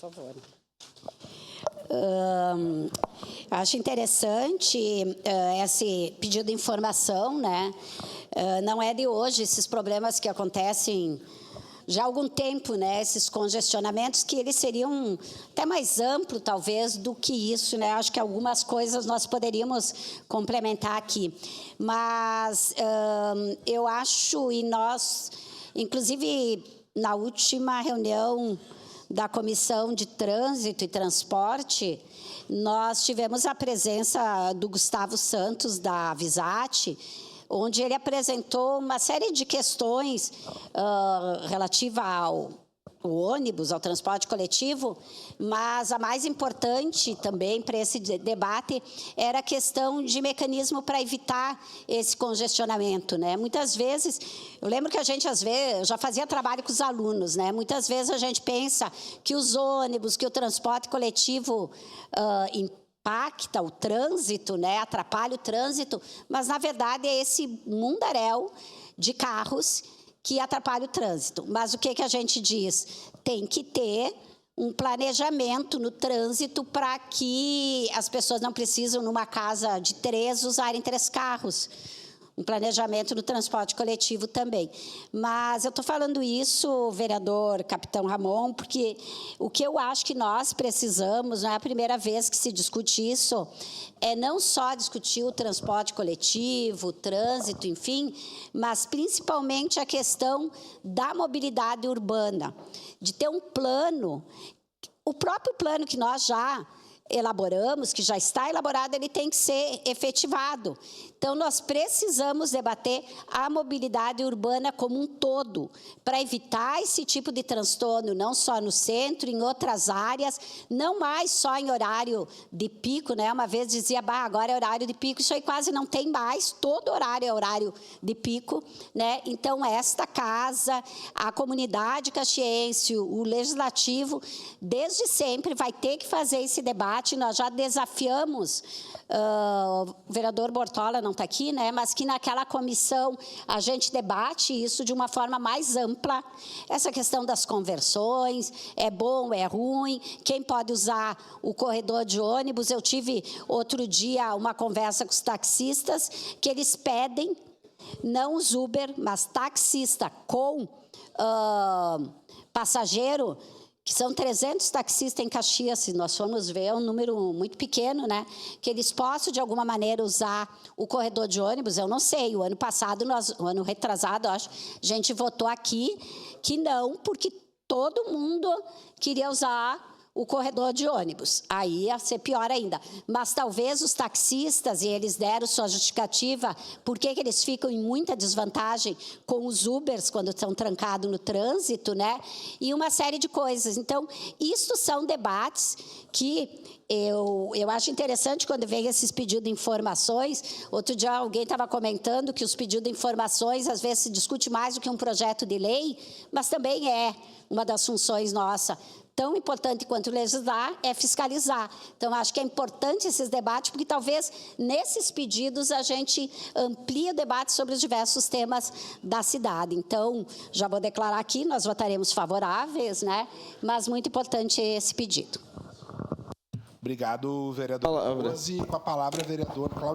favor. Acho interessante esse pedido de informação, né? Não é de hoje esses problemas que acontecem já há algum tempo, né? Esses congestionamentos que eles seriam até mais amplos, talvez, do que isso, né? Acho que algumas coisas nós poderíamos complementar aqui. Mas eu acho, e nós, inclusive, na última reunião da Comissão de Trânsito e Transporte, nós tivemos a presença do Gustavo Santos, da Visat, onde ele apresentou uma série de questões relativa ao ônibus, ao transporte coletivo, mas a mais importante também para esse debate era a questão de mecanismo para evitar esse congestionamento, né? Muitas vezes, eu lembro que a gente, às vezes, eu já fazia trabalho com os alunos, né? Muitas vezes a gente pensa que os ônibus, que o transporte coletivo impacta o trânsito, né? Atrapalha o trânsito, mas, na verdade, é esse mundaréu de carros que atrapalha o trânsito. Mas o que a gente diz? Tem que ter um planejamento no trânsito para que as pessoas não precisam, numa casa de 3, usarem 3 carros. Um planejamento no transporte coletivo também. Mas eu estou falando isso, vereador Capitão Ramon, porque o que eu acho que nós precisamos, não é a primeira vez que se discute isso, é não só discutir o transporte coletivo, o trânsito, enfim, mas principalmente a questão da mobilidade urbana, de ter um plano, o próprio plano que nós já elaboramos, que já está elaborado, ele tem que ser efetivado. Então, nós precisamos debater a mobilidade urbana como um todo, para evitar esse tipo de transtorno, não só no centro, em outras áreas, não mais só em horário de pico, né? Uma vez dizia, bah, agora é horário de pico, isso aí quase não tem mais, todo horário é horário de pico, né? Então, esta casa, a comunidade caxiense, o legislativo, desde sempre vai ter que fazer esse debate. Nós já desafiamos, o vereador Bortola não está aqui, né, mas que naquela comissão a gente debate isso de uma forma mais ampla, essa questão das conversões, é bom, é ruim, quem pode usar o corredor de ônibus. Eu tive outro dia uma conversa com os taxistas, que eles pedem, não os Uber, mas taxista com passageiro, que são 300 taxistas em Caxias, se nós formos ver, é um número muito pequeno, né? Que eles possam, de alguma maneira, usar o corredor de ônibus. Eu não sei, o ano passado, o ano retrasado, acho, a gente votou aqui que não, porque todo mundo queria usar o corredor de ônibus. Aí ia ser pior ainda. Mas talvez os taxistas, e eles deram sua justificativa, por que eles ficam em muita desvantagem com os Ubers quando estão trancados no trânsito, né? E uma série de coisas. Então, isso são debates que eu acho interessante quando vem esses pedidos de informações. Outro dia alguém estava comentando que os pedidos de informações às vezes se discute mais do que um projeto de lei, mas também é uma das funções nossa. Tão importante quanto legislar é fiscalizar. Então, acho que é importante esses debates, porque talvez nesses pedidos a gente amplie o debate sobre os diversos temas da cidade. Então, já vou declarar aqui, nós votaremos favoráveis, né? Mas muito importante esse pedido. Obrigado, vereador Rose. Com a palavra, vereador Cláudio.